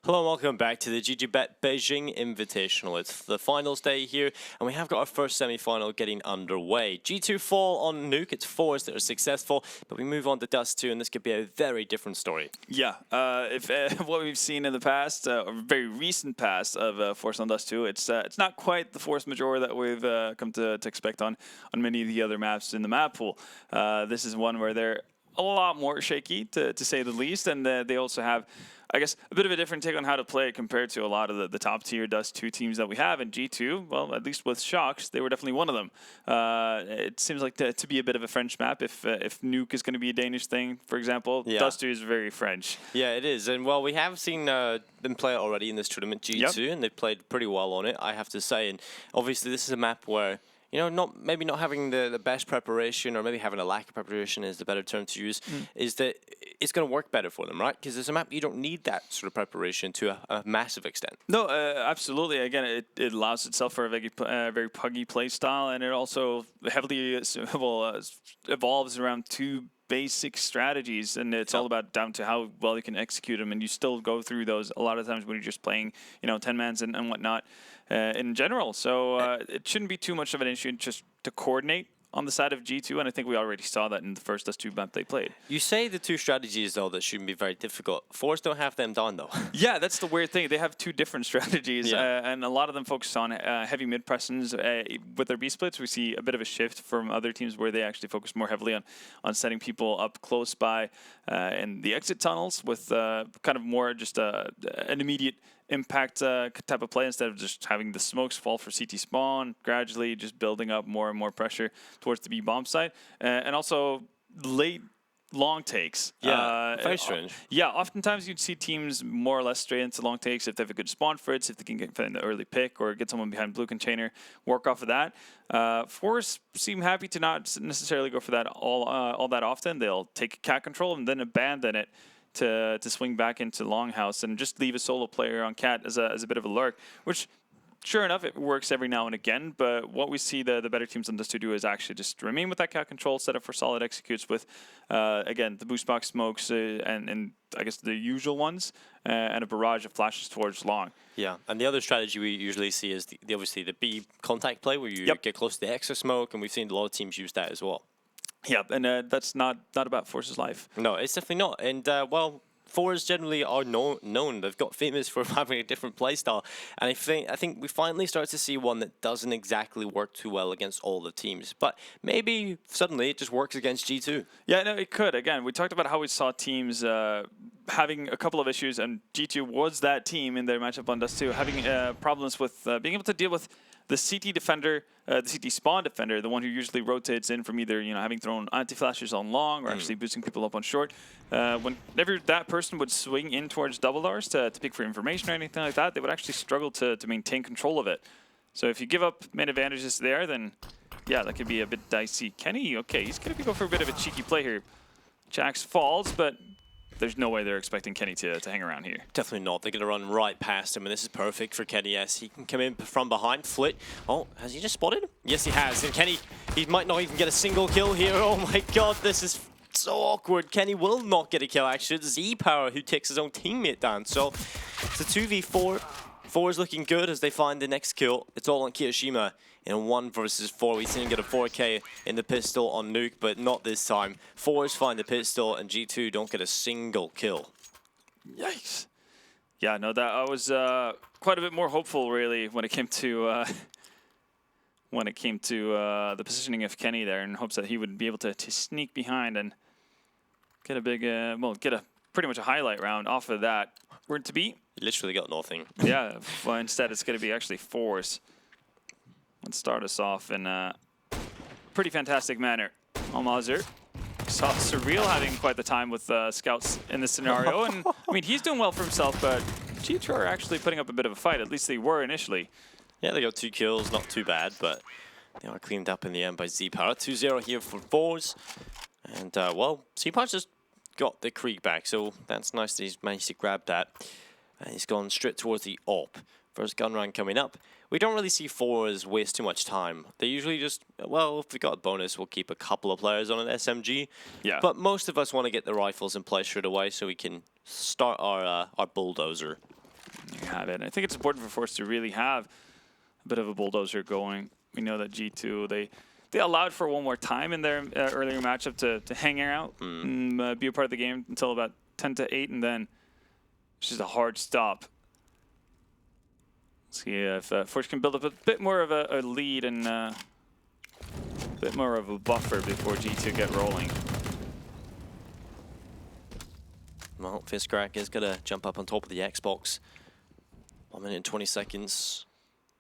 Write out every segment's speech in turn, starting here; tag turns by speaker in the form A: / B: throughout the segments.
A: Hello and welcome back to the GG.Bet Beijing Invitational. It's the finals day here, and we have got our first semi-final getting underway. G2 fall on Nuke. It's forZe that are successful, but we move on to Dust 2, and this could be a very different story.
B: Yeah, if what we've seen in the past, or very recent past of forZe on Dust 2, it's not quite the force majeure that we've come to expect on many of the other maps in the map pool. This is one where they're a lot more shaky, to say the least, and they also have, I guess, a bit of a different take on how to play compared to a lot of the top tier Dust 2 teams that we have. And G2, well, at least with Shocks, they were definitely one of them. It seems like to be a bit of a French map. If Nuke is going to be a Danish thing, for example, yeah. Dust 2 is very French.
A: Yeah, it is. And, well, we have seen them play it already in this tournament, G2,
B: yep.
A: and they've played pretty well on it, I have to say. And obviously this is a map where, you know, maybe not having the best preparation, or maybe having a lack of preparation is the better term to use, is that it's going to work better for them, right? Because as a map, you don't need that sort of preparation to a massive extent.
B: No, absolutely. Again, it allows itself for a very puggy play style, and it also heavily evolves around two basic strategies, and it's all about down to how well you can execute them, and you still go through those a lot of times when you're just playing, 10-mans and whatnot in general. So it shouldn't be too much of an issue just to coordinate on the side of G2, and I think we already saw that in the first Dust 2 map they played.
A: You say the two strategies, though, that shouldn't be very difficult. forZe don't have them down, though.
B: Yeah, that's the weird thing. They have two different strategies,
A: yeah.
B: And a lot of them focus on heavy mid-pressions. With their B-splits, we see a bit of a shift from other teams where they actually focus more heavily on setting people up close by in the exit tunnels with kind of more just an immediate impact type of play, instead of just having the smokes fall for CT spawn, gradually just building up more and more pressure towards the B bomb site, and also late long takes.
A: Yeah, very strange.
B: Yeah, oftentimes you'd see teams more or less straight into long takes if they have a good spawn for it, if they can get in the early pick or get someone behind blue container, work off of that. forZe seem happy to not necessarily go for that all that often. They'll take cat control and then abandon it to swing back into Longhouse and just leave a solo player on cat as a bit of a lurk, which sure enough it works every now and again. But what we see the better teams on this to do is actually just remain with that cat control, set up for solid executes with again the boost box smokes and I guess the usual ones, and a barrage of flashes towards long.
A: Yeah, and the other strategy we usually see is obviously the B contact play, where you get close to the extra smoke, and we've seen a lot of teams use that as well.
B: Yeah, and that's not about forZe's life.
A: No, it's definitely not. And, well, forZe generally are known. They've got famous for having a different playstyle. And I think we finally start to see one that doesn't exactly work too well against all the teams. But maybe suddenly it just works against G2.
B: Yeah, no, it could. Again, we talked about how we saw teams having a couple of issues, and G2 was that team in their matchup on Dust 2, having problems with being able to deal with the CT defender, the CT spawn defender, the one who usually rotates in from either having thrown anti-flashes on long or actually boosting people up on short. Whenever that person would swing in towards double Rs to pick for information or anything like that, they would actually struggle to maintain control of it. So if you give up main advantages there, then yeah, that could be a bit dicey. Kenny, okay, he's going to go for a bit of a cheeky play here. Jax falls, but there's no way they're expecting Kenny to hang around here.
A: Definitely not. They're going to run right past him, and this is perfect for Kenny. Yes, he can come in from behind, flit. Oh, has he just spotted him? Yes, he has. And Kenny, he might not even get a single kill here. Oh my god, this is so awkward. Kenny will not get a kill, actually. It's Z-Power who takes his own teammate down. So it's a 2v4. forZe looking good as they find the next kill. It's all on Kiyoshima in 1 versus 4. We've seen him get a 4K in the pistol on Nuke, but not this time. forZe find the pistol, and G2 don't get a single kill.
B: Yikes. Yeah, no, that I was quite a bit more hopeful, really, when it came to the positioning of Kenny there, in hopes that he would be able to sneak behind and get a big, get a pretty much a highlight round off of that. We're to be.
A: He literally got nothing.
B: Yeah, well, instead it's going to be actually forZe. Let's start us off in a pretty fantastic manner. Almazir saw Surreal having quite the time with scouts in this scenario, and I mean, he's doing well for himself, but G2 are actually putting up a bit of a fight. At least they were initially.
A: Yeah, they got 2 kills, not too bad, but they are cleaned up in the end by Z-Power. 2-0 here for forZe, and well, Z-Power just got the creek back, so that's nice that he's managed to grab that. And he's gone straight towards the AWP. First gun round coming up. We don't really see forZe waste too much time. They usually just, well, if we got a bonus, we'll keep a couple of players on an SMG.
B: Yeah.
A: But most of us want to get the rifles in play straight away so we can start our bulldozer.
B: you have it. And I think it's important for forZe to really have a bit of a bulldozer going. We know that G2, they allowed for one more time in their earlier matchup to hang out and be a part of the game until about 10-8, and then it's just a hard stop. See if forZe can build up a bit more of a lead and a bit more of a buffer before G2 get rolling.
A: Well, fiscrack is going to jump up on top of the Xbox. 1 minute and 20 seconds.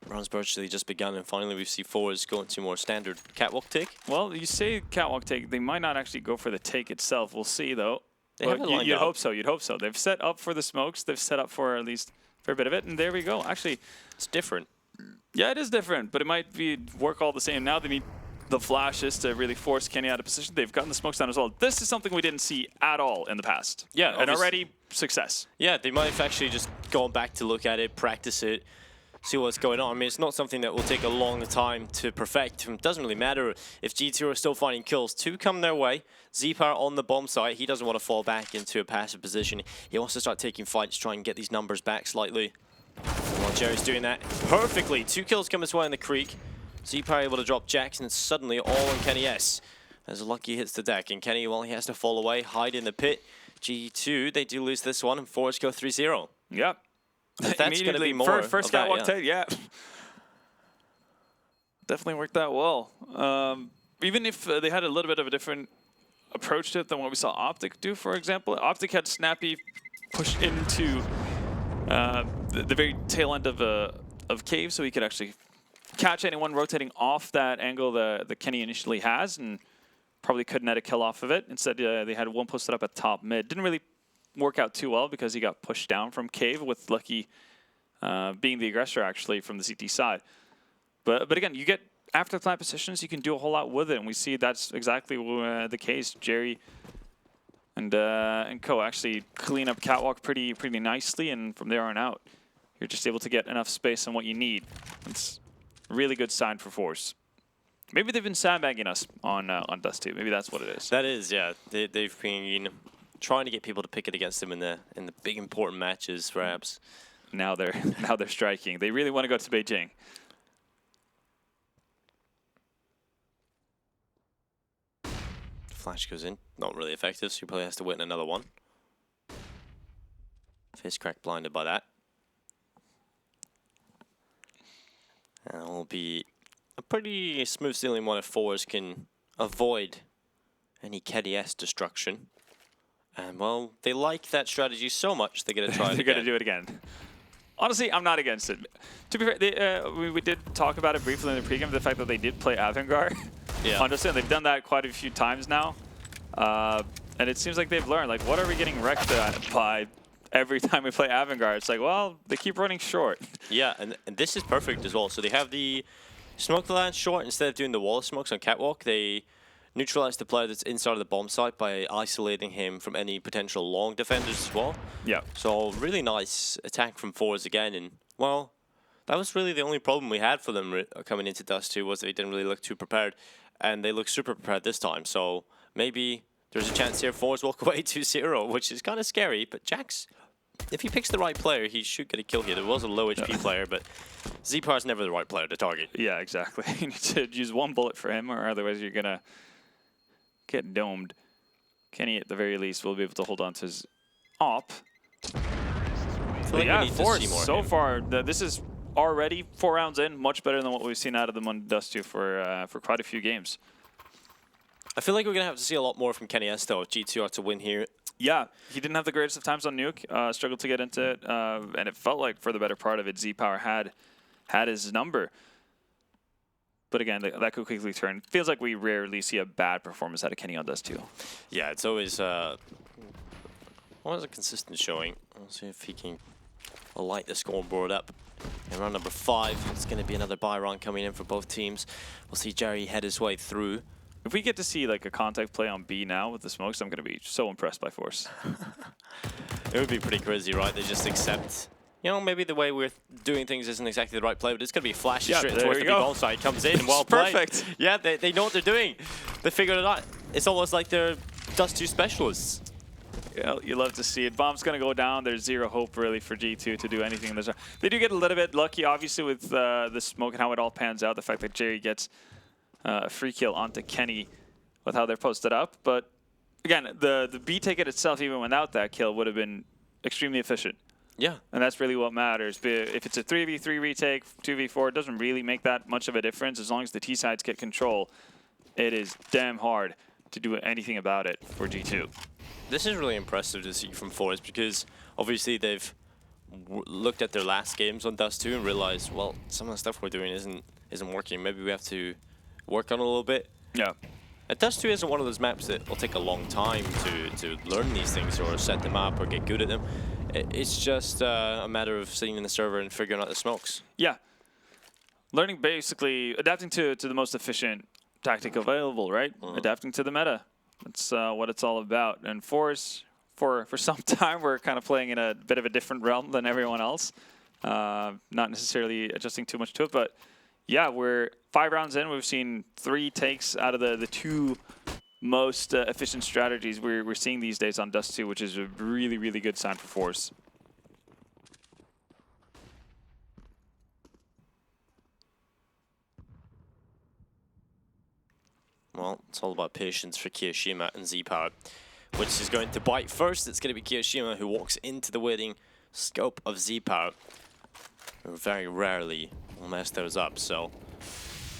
A: Round's virtually just begun, and finally we see forZe going to more standard catwalk take.
B: Well, you say catwalk take. They might not actually go for the take itself. We'll see, though.
A: They have it lined
B: you'd
A: up.
B: hope so. You'd hope so. They've set up for the smokes. They've set up for at least a fair bit of it, and there we go. Actually,
A: it's different.
B: Yeah, it is different, but it might work all the same. Now they need the flashes to really force Kenny out of position. They've gotten the smokes down as well. This is something we didn't see at all in the past.
A: Yeah,
B: and already success.
A: Yeah, they might have actually just gone back to look at it, practice it, see what's going on. I mean, it's not something that will take a long time to perfect. It doesn't really matter if G2 are still finding kills. 2 come their way. Zpower on the bomb site. He doesn't want to fall back into a passive position. He wants to start taking fights, try and get these numbers back slightly. Well, Jerry's doing that perfectly. 2 kills come his way in the creek. Zpower able to drop Jackson, and suddenly all on Kenny S. As Lucky hits the deck, and Kenny, well, he has to fall away, hide in the pit. G2, they do lose this one, and forZe go 3-0.
B: Yep.
A: That's going to be more
B: first
A: of that,
B: catwalk take, yeah. Definitely worked out well. Even if they had a little bit of a different approach to it than what we saw Optic do, for example. Optic had Snappy pushed into the very tail end of Cave, so he could actually catch anyone rotating off that angle that Kenny initially has, and probably could net a kill off of it. Instead, they had one posted up at top mid. Didn't really work out too well because he got pushed down from Cave, with Lucky being the aggressor actually from the CT side. But again, you get after plant positions, you can do a whole lot with it, and we see that's exactly the case. Jerry and Co actually clean up catwalk pretty nicely, and from there on out, you're just able to get enough space on what you need. It's a really good sign for forZe. Maybe they've been sandbagging us on Dust 2. Maybe that's what it is.
A: That is, yeah. They've been trying to get people to pick it against them in the big important matches, perhaps.
B: Now they're striking. They really want to go to Beijing.
A: Flash goes in, not really effective, so he probably has to win another one. fiscrack blinded by that. And it will be a pretty smooth sailing one if forZe can avoid any KDS destruction. And, well, they like that strategy so much, they're going to try it
B: They're going to do it again. Honestly, I'm not against it. To be fair, we did talk about it briefly in the pregame, the fact that they did play Avangard.
A: Yeah.
B: Understand, they've done that quite a few times now. And it seems like they've learned, like, what are we getting wrecked by every time we play Avangard? It's like, well, they keep running short.
A: Yeah, and this is perfect as well. So they have the smoke land short. Instead of doing the wall of smokes on catwalk, they neutralize the player that's inside of the bomb site by isolating him from any potential long defenders as well.
B: Yeah.
A: So really nice attack from forZe again. And, well, that was really the only problem we had for them coming into Dust 2 was they didn't really look too prepared. And they look super prepared this time. So maybe there's a chance here forZe walk away 2-0, which is kind of scary. But Jax, if he picks the right player, he should get a kill here. There was a low HP player, but Zpower's never the right player to target.
B: Yeah, exactly. You need to use one bullet for him, or otherwise you're going to get domed. Kenny, at the very least, will be able to hold on to his op.
A: Like
B: yeah, forZe, so far, this is already 4 rounds in, much better than what we've seen out of them on Dust 2 for quite a few games.
A: I feel like we're going to have to see a lot more from Kenny S, though, if G2 are to win here.
B: Yeah, he didn't have the greatest of times on Nuke, struggled to get into it, and it felt like for the better part of it, Zpower had his number. But again, that could quickly turn. Feels like we rarely see a bad performance out of Kenny on Dust 2.
A: Yeah, it's always a consistent showing. We'll see if he can light the scoreboard up. In round number 5, it's going to be another buy round coming in for both teams. We'll see Jerry head his way through.
B: If we get to see like a contact play on B now with the smokes, I'm going to be so impressed by forZe.
A: It would be pretty crazy, right? They just accept, you know, maybe the way we're doing things isn't exactly the right play, but it's going to be a flash straight towards the ball side. Comes in, well played.
B: Perfect.
A: Yeah, they know what they're doing. They figured it out. It's almost like they're Dust 2 specialists.
B: Yeah, you love to see it. Bomb's going to go down. There's zero hope, really, for G2 to do anything in this round. They do get a little bit lucky, obviously, with the smoke and how it all pans out. The fact that Jerry gets a free kill onto Kenny with how they're posted up. But, again, the B ticket itself, even without that kill, would have been extremely efficient.
A: Yeah.
B: And that's really what matters. If it's a 3v3 retake, 2v4, it doesn't really make that much of a difference. As long as the T sides get control, it is damn hard to do anything about it for G2.
A: This is really impressive to see from forZe because obviously they've looked at their last games on Dust 2 and realized, well, some of the stuff we're doing isn't working. Maybe we have to work on it a little bit.
B: Yeah.
A: And Dust 2 isn't one of those maps that will take a long time to learn these things or set them up or get good at them. It's just a matter of sitting in the server and figuring out the smokes.
B: Yeah. Learning, basically, adapting to the most efficient tactic available, right? Adapting to the meta. That's what it's all about. And forZe, for some time, we're kind of playing in a bit of a different realm than everyone else. Not necessarily adjusting too much to it, but yeah, we're 5 rounds in. We've seen 3 takes out of the 2 most efficient strategies we're seeing these days on Dust 2, which is a really, really good sign for forZe.
A: Well, it's all about patience for Kiyoshima and Z-Power, which is going to bite first. It's going to be Kiyoshima who walks into the waiting scope of Z-Power, who very rarely will mess those up. So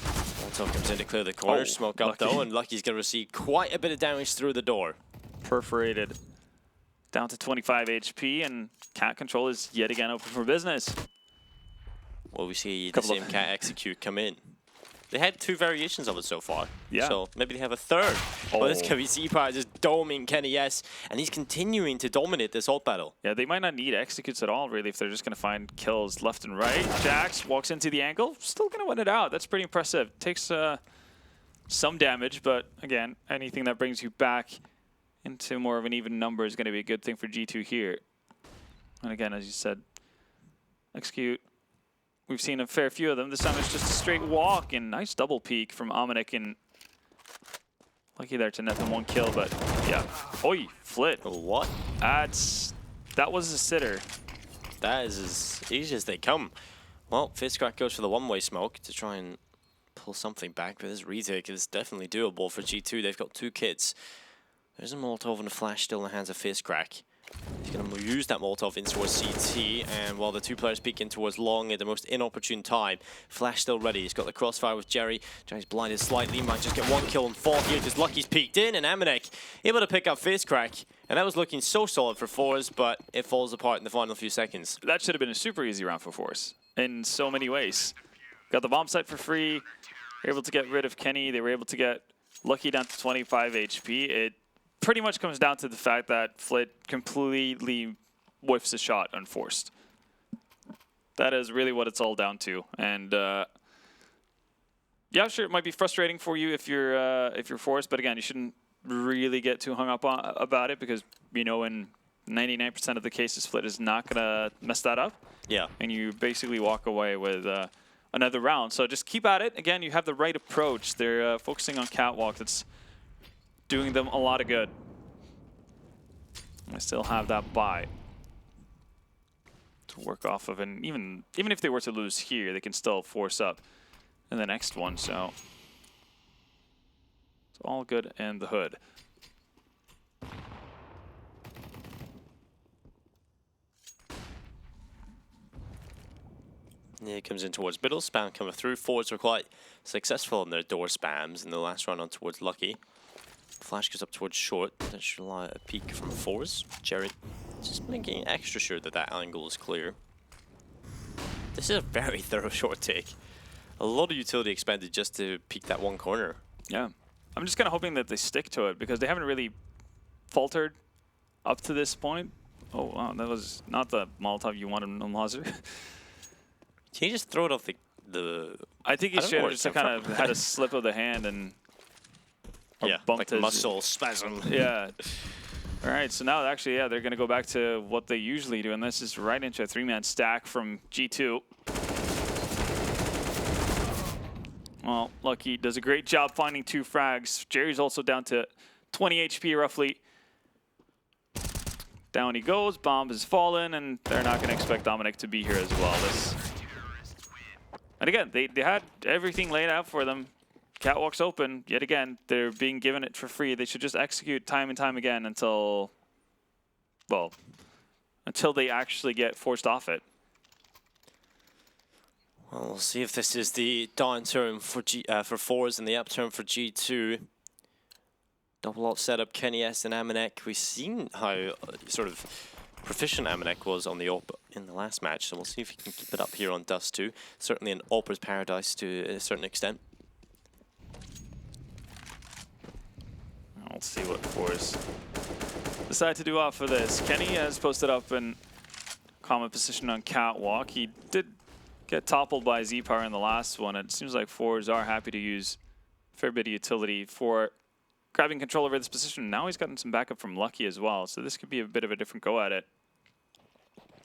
A: Molotov comes in to clear the corner, smoke up though, and Lucky's going to receive quite a bit of damage through the door.
B: Perforated. Down to 25 HP, and Cat Control is yet again open for business.
A: Well, we see the same Cat Execute come in. They had 2 variations of it so far.
B: Yeah.
A: So maybe they have a third. But it's going to be Z-Power just doming Kenny S, and he's continuing to dominate this ult battle.
B: Yeah, they might not need executes at all, really, if they're just going to find kills left and right. Jax walks into the angle, still going to win it out. That's pretty impressive. Takes some damage, but again, anything that brings you back into more of an even number is going to be a good thing for G2 here. And again, as you said, execute. We've seen a fair few of them. This time it's just a straight walk, and nice double peek from Ominic, and lucky there to net them 1 kill, but yeah. Oi, Flit.
A: What?
B: That was a sitter.
A: That is as easy as they come. Well, FaZe goes for the one-way smoke to try and pull something back, but this retake is definitely doable for G2. They've got 2 kits. There's a Molotov and a flash still in the hands of FaZe. He's going to use that Molotov in towards CT, and while the 2 players peek in towards long at the most inopportune time, Flash still ready. He's got the crossfire with Jerry. Jerry's blinded slightly, might just get 1 kill and 4 here because Lucky's peeked in, and Amanek able to pick up FaZe, and that was looking so solid for forZe, but it falls apart in the final few seconds.
B: That should have been a super easy round for forZe in so many ways. Got the bomb site for free, were able to get rid of Kenny, they were able to get Lucky down to 25 HP. It pretty much comes down to the fact that Flit completely whiffs a shot unforced. That is really what it's all down to. And yeah, sure, it might be frustrating for you if you're forZe, but again, you shouldn't really get too hung up about it because you know in 99% of the cases, Flit is not gonna mess that up.
A: Yeah.
B: And you basically walk away with another round. So just keep at it. Again, you have the right approach. They're focusing on Catwalk. That's doing them a lot of good. I still have that buy to work off of, and even if they were to lose here, they can still force up in the next one. So it's all good in the hood.
A: Yeah, it comes in towards middle, spam coming through. forZe were quite successful in their door spams in the last round on towards Lucky. Flash goes up towards short. That should allow a peek from forZe. Jerry just making extra sure that that angle is clear. This is a very thorough short take. A lot of utility expended just to peek that one corner.
B: Yeah. I'm just kind of hoping that they stick to it because they haven't really faltered up to this point. Oh, wow, that was not the Molotov you wanted on Lazar.
A: Can you just throw it off the
B: I think he should have just kind of had a slip of the hand and bumped
A: like
B: his
A: muscle spasm.
B: Yeah. All right, so now actually, yeah, they're going to go back to what they usually do, and this is right into a 3-man stack from G2. Well, Lucky does a great job finding 2 frags. Jerry's also down to 20 HP roughly. Down he goes. Bomb has fallen, and they're not going to expect Dominic to be here as well. And again, they had everything laid out for them. Catwalk's open. Yet again, they're being given it for free. They should just execute time and time again until, well, until they actually get forced off it.
A: Well, we'll see if this is the down turn for forZe and the up turn for G2. Double ult setup, Kenny S and Amanek. We've seen how sort of proficient Amanek was on the AWP in the last match, so we'll see if he can keep it up here on Dust 2. Certainly an AWPer's paradise to a certain extent.
B: Let's see what forZe decide to do off of this. Kenny has posted up in common position on Catwalk. He did get toppled by Z-Power in the last one. It seems like forZe are happy to use a fair bit of utility for grabbing control over this position. Now he's gotten some backup from Lucky as well, so this could be a bit of a different go at it.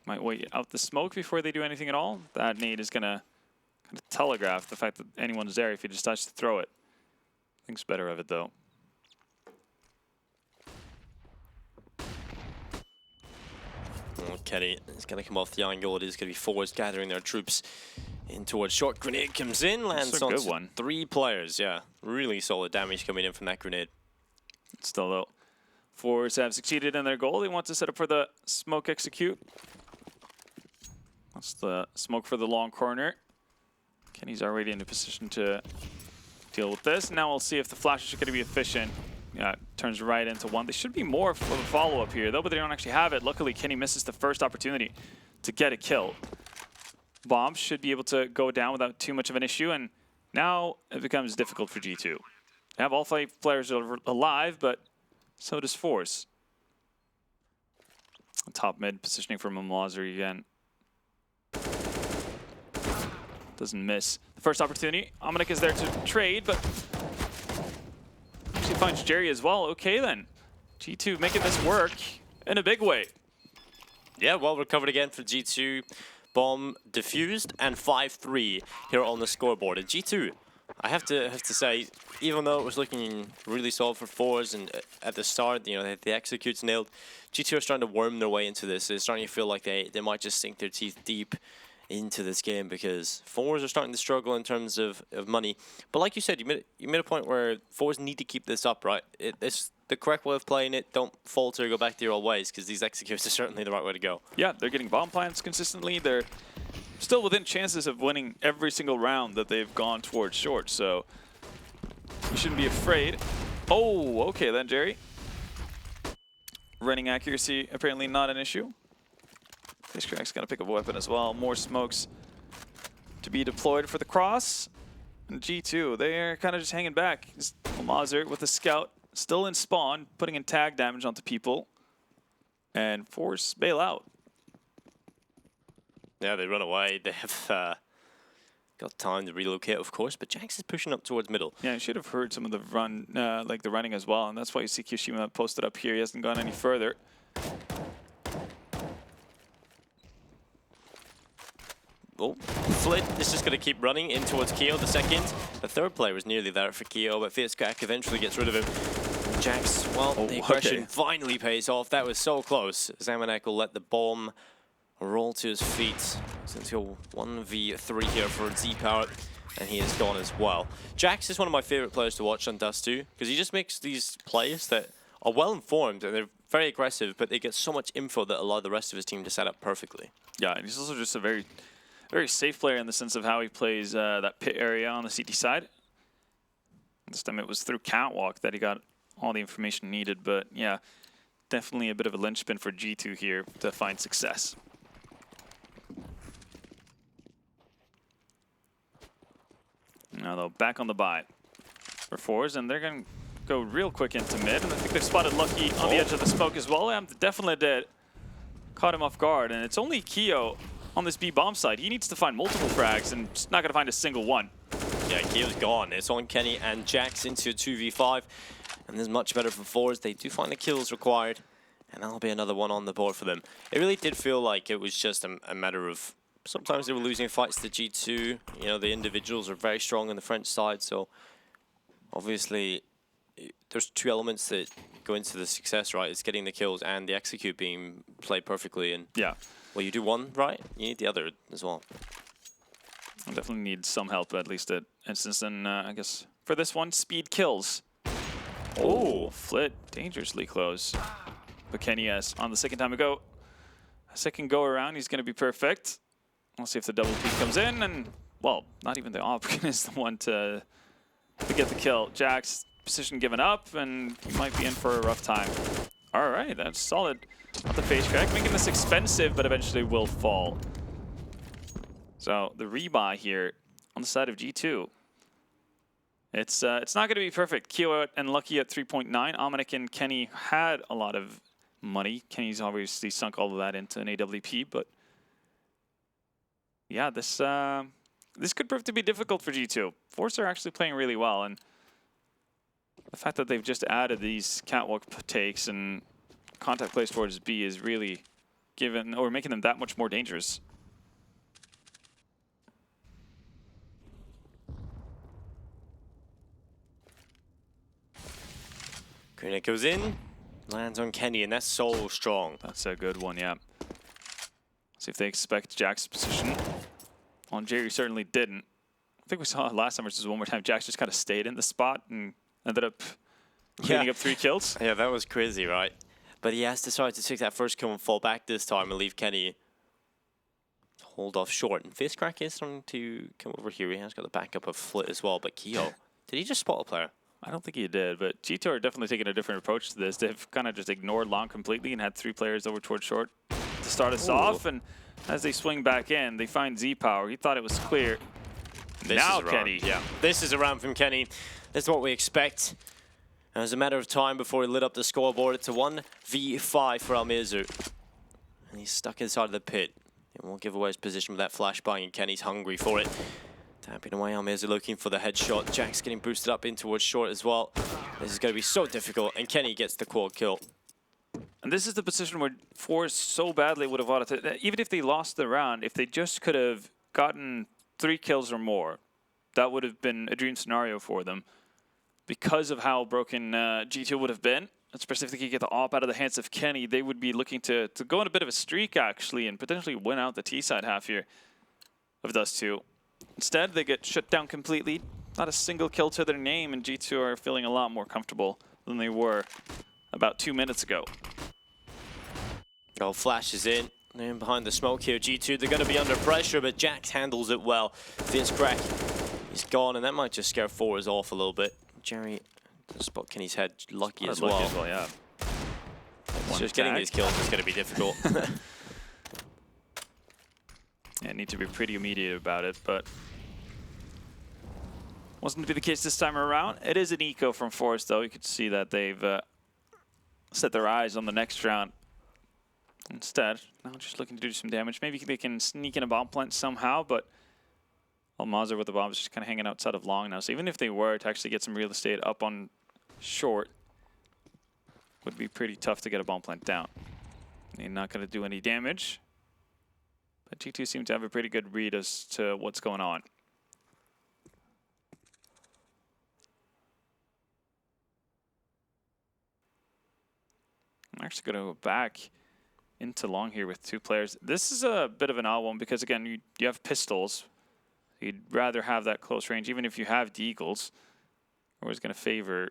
B: Might wait out the smoke before they do anything at all. That nade is going to kind of telegraph the fact that anyone's there if he decides to throw it. Thinks better of it, though.
A: Kenny is going to come off the angle. It is going to be forZe gathering their troops in towards short. Grenade comes in, lands on 3 players. Yeah, really solid damage coming in from that grenade.
B: Still though, forZe have succeeded in their goal. They want to set up for the smoke execute. That's the smoke for the long corner. Kenny's already in a position to deal with this. Now we'll see if the flashes are going to be efficient. Yeah, turns right into one. They should be more for the follow-up here, though, but they don't actually have it. Luckily, Kenny misses the first opportunity to get a kill. Bomb should be able to go down without too much of an issue, and now it becomes difficult for G2. They have all 5 players alive, but so does forZe. Top mid positioning for Mamlazer again. Doesn't miss the first opportunity. Amanek is there to trade, but actually finds Jerry as well. Okay then, G2 making this work in a big way.
A: Yeah, well recovered again for G2. Bomb defused and 5-3 here on the scoreboard. And G2, I have to say, even though it was looking really solid for forZe and at the start, you know, the executes nailed, G2 are starting to worm their way into this. They're starting to feel like they might just sink their teeth deep into this game because forZe are starting to struggle in terms of money. But like you said, you made a point where forZe need to keep this up, right? It's the correct way of playing it. Don't falter, go back to your old ways, because these executes are certainly the right way to go.
B: Yeah, they're getting bomb plants consistently. They're still within chances of winning every single round that they've gone towards short, so you shouldn't be afraid. Oh, okay then, Jerry. Running accuracy, apparently not an issue. Fishcrack's got to pick up a weapon as well. More smokes to be deployed for the cross. And G2, they're kind of just hanging back. Mamlazer with a scout still in spawn, putting in tag damage onto people. And forZe bail out.
A: Yeah, they run away. They have got time to relocate, of course, but Jax is pushing up towards middle.
B: Yeah, you should have heard some of the run, like the running as well, and that's why you see Kyoshima posted up here. He hasn't gone any further.
A: Oh, Flit is just going to keep running in towards Keo, the second. The third player was nearly there for Keo, but Fiercecrack eventually gets rid of him. Jax, well, the aggression finally pays off. That was so close. Zamanek will let the bomb roll to his feet. Since he'll 1v3 here for Z-Power, and he is gone as well. Jax is one of my favorite players to watch on Dust 2, because he just makes these plays that are well informed and they're very aggressive, but they get so much info that allow the rest of his team to set up perfectly.
B: Yeah, and he's also just a very safe player in the sense of how he plays that pit area on the CT side. This time it was through Catwalk that he got all the information needed, but yeah, definitely a bit of a linchpin for G2 here to find success. Now though, back on the buy for forZe, and they're going to go real quick into mid, and I think they've spotted Lucky on the edge of the smoke as well. Yeah, definitely did. Caught him off guard, and it's only Keo on this B bomb side. He needs to find multiple frags and just not going to find a single one.
A: Yeah, Keo's gone. It's on Kenny and Jax into a 2v5, and this is much better for forZe. They do find the kills required, and that'll be another one on the board for them. It really did feel like it was just a matter of sometimes they were losing fights to G2. You know, the individuals are very strong on the French side, so obviously there's two elements that go into the success, right? It's getting the kills and the execute being played perfectly. And
B: Yeah.
A: well, you do one right, you need the other as well.
B: I definitely need some help, at least at instance. And I guess for this one, speed kills. Oh, Flit dangerously close. But kennyS on the second time to go. A second go around, he's going to be perfect. We'll see if the double peek comes in. And, well, not even the op is the one to get the kill. Jax, position given up, and he might be in for a rough time. All right, that's solid. Not the face crack, making this expensive, but eventually will fall. So the rebuy here on the side of G2. It's not going to be perfect. Kyo and Lucky at 3.9. Omnic and Kenny had a lot of money. Kenny's obviously sunk all of that into an AWP, but yeah, this could prove to be difficult for G2. forZe are actually playing really well, and the fact that they've just added these catwalk takes and contact plays towards B is really making them that much more dangerous.
A: Grenade goes in, lands on Kenny, and that's so strong.
B: That's a good one, yeah. See if they expect Jax's position. On Jerry certainly didn't. I think we saw last time versus one more time. Jax just kind of stayed in the spot and ended up cleaning up 3 kills.
A: Yeah, that was crazy, right? But he has decided to take that first kill and fall back this time and leave Kenny hold off short. And Face Crack is starting to come over here. He has got the backup of Flit as well. But Kyo, did he just spot a player?
B: I don't think he did, but G2 are definitely taking a different approach to this. They've kind of just ignored long completely and had 3 players over towards short to start us off. And as they swing back in, they find Z-Power. He thought it was clear. Now Kenny.
A: Yeah, this is a round from Kenny. This is what we expect. And it was a matter of time before he lit up the scoreboard. It's a 1v5 for Almirzu. And he's stuck inside the pit. It won't give away his position with that flashbang, and Kenny's hungry for it. Tapping away, Almirzu looking for the headshot. Jax getting boosted up in towards short as well. This is going to be so difficult, and Kenny gets the quad kill.
B: And this is the position where forZe so badly would have wanted to, even if they lost the round, if they just could have gotten 3 kills or more, that would have been a dream scenario for them. Because of how broken G2 would have been, especially if they could get the op out of the hands of Kenny, they would be looking to go on a bit of a streak, actually, and potentially win out the T-side half here of Dust2. Instead, they get shut down completely. Not a single kill to their name, and G2 are feeling a lot more comfortable than they were about 2 minutes ago.
A: Oh, Flash is in. They're in behind the smoke here. G2, they're going to be under pressure, but Jax handles it well. This crack is gone, and that might just scare forZe off a little bit. Jerry does spot Kenny's head. Lucky as well.
B: Yeah.
A: It's just getting these kills is going to be difficult.
B: Yeah, need to be pretty immediate about it, but wasn't to be the case this time around. It is an eco from forZe, though. You can see that they've set their eyes on the next round. Instead, now just looking to do some damage. Maybe they can sneak in a bomb plant somehow, but Almazer with the bomb is just kind of hanging outside of long now. So even if they were to actually get some real estate up on short, would be pretty tough to get a bomb plant down. They're not going to do any damage. But G2 seem to have a pretty good read as to what's going on. I'm actually going to go back into long here with 2 players. This is a bit of an odd one because, again, you have pistols. You'd rather have that close range, even if you have deagles. You're always going to favor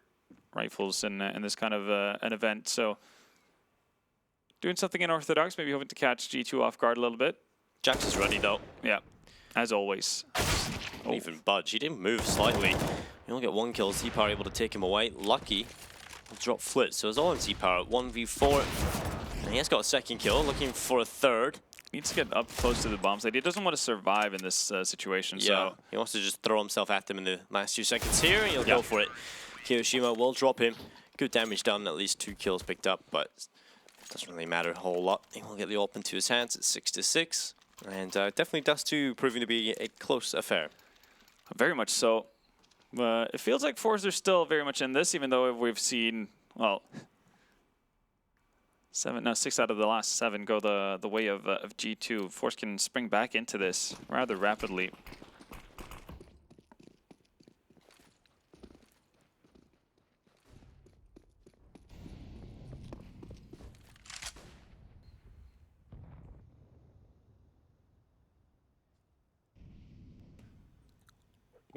B: rifles in this kind of an event. So doing something unorthodox, maybe hoping to catch G2 off guard a little bit.
A: Jax is ready, though.
B: Yeah, as always.
A: Didn't even budge. He didn't move slightly. He only got 1 kill. Z-Power able to take him away. Lucky will drop Flit. So it's all in Z-Power. 1v4. And he has got a 2nd kill, looking for a 3rd.
B: Needs to get up close to the bomb site. He doesn't want to survive in this situation.
A: Yeah,
B: so
A: he wants to just throw himself at them in the last 2 seconds here, and he'll go for it. Kiyoshima will drop him. Good damage done, at least 2 kills picked up, but it doesn't really matter a whole lot. He will get the op into his hands at 6-6. And definitely Dust2 proving to be a close affair.
B: Very much so. It feels like forZe are still very much in this, even though we've seen, well, 6 out of the last 7 go the way of G2. forZe can spring back into this rather rapidly.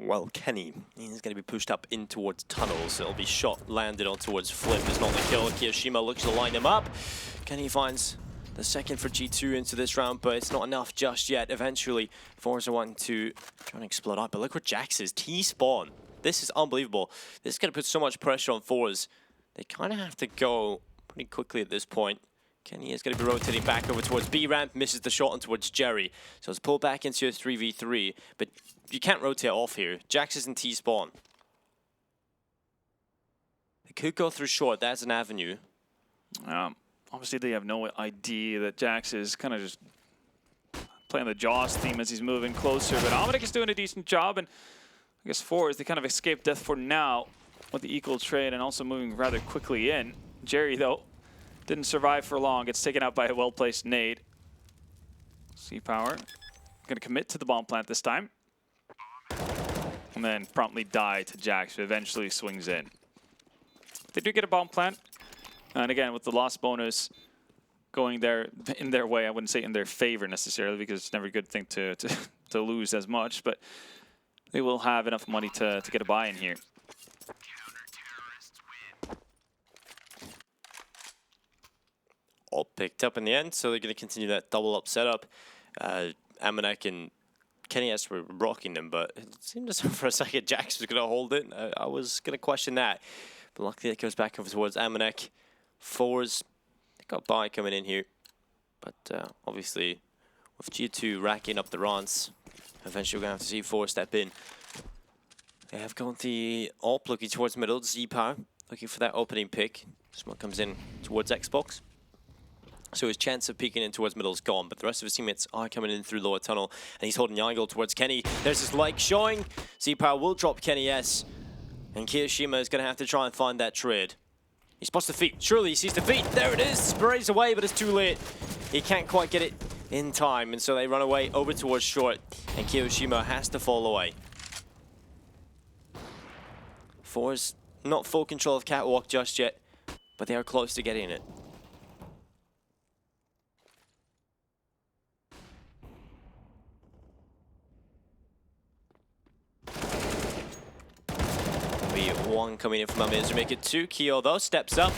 A: Well, Kenny, he's going to be pushed up in towards tunnels. It'll be shot landed on towards Flip. It's not the kill. Kiyoshima looks to line him up. Kenny finds the second for G2 into this round, but it's not enough just yet. Eventually, forZe want to try and explode up. But look where Jax is. T-spawn. This is unbelievable. This is going to put so much pressure on forZe. They kind of have to go pretty quickly at this point. Kenny is going to be rotating back over towards B ramp, misses the shot on towards Jerry. So it's pulled back into a 3v3, but you can't rotate off here. Jax is in T-spawn. They could go through short, that's an avenue.
B: Obviously they have no idea that Jax is kind of just playing the Jaws theme as he's moving closer, but Omnic is doing a decent job, and I guess forZe, they kind of escape death for now with the equal trade and also moving rather quickly in. Jerry, though, didn't survive for long. Gets taken out by a well-placed nade. C-Power going to commit to the bomb plant this time. And then promptly die to Jax, who eventually swings in. They do get a bomb plant. And again, with the loss bonus going there in their way, I wouldn't say in their favor necessarily, because it's never a good thing to lose as much. But they will have enough money to get a buy in here.
A: All picked up in the end, so they're going to continue that double up setup. Amanek and Kenny S were rocking them, but it seemed as though for a second Jax was going to hold it. I was going to question that, but luckily it goes back over towards Amanek. forZe, they got buy coming in here, but obviously with G2 racking up the runs, eventually we're going to have to see forZe step in. They have gone the AWP looking towards middle, Z-Power looking for that opening pick. Smoke comes in towards Xbox. So his chance of peeking in towards middle is gone, but the rest of his teammates are coming in through lower tunnel, and he's holding the angle towards Kenny. There's his leg showing. Z-Power will drop Kenny S, and Kiyoshima is going to have to try and find that trade. He spots the feet. Surely he sees the feet. There it is. Sprays away, but it's too late. He can't quite get it in time, and so they run away over towards short, and Kiyoshima has to fall away. forZe not full control of Catwalk just yet, but they are close to getting it. One coming in from Amir to make it 2. Kyo though steps up,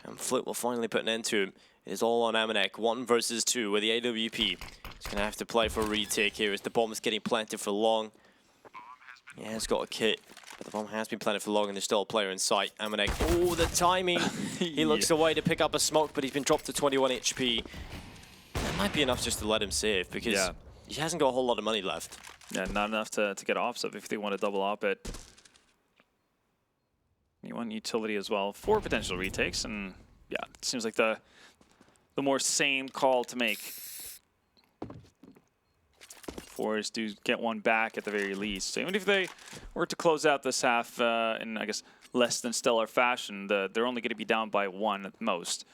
A: and Flip will finally put an end to him. It is all on Amanek, 1 versus 2 with the AWP. He's going to have to play for a retake here as the bomb is getting planted for long. Yeah, it's got a kit, but the bomb has been planted for long and there's still a player in sight. Amanek, oh, the timing. He looks away to pick up a smoke, but he's been dropped to 21 HP. That might be enough just to let him save, because he hasn't got a whole lot of money left.
B: Yeah, not enough to get off, so if they want to double up it. You want utility as well for potential retakes, and yeah, it seems like the more sane call to make. forZe do get one back at the very least. So even if they were to close out this half in, I guess, less than stellar fashion, they're only going to be down by 1 at most.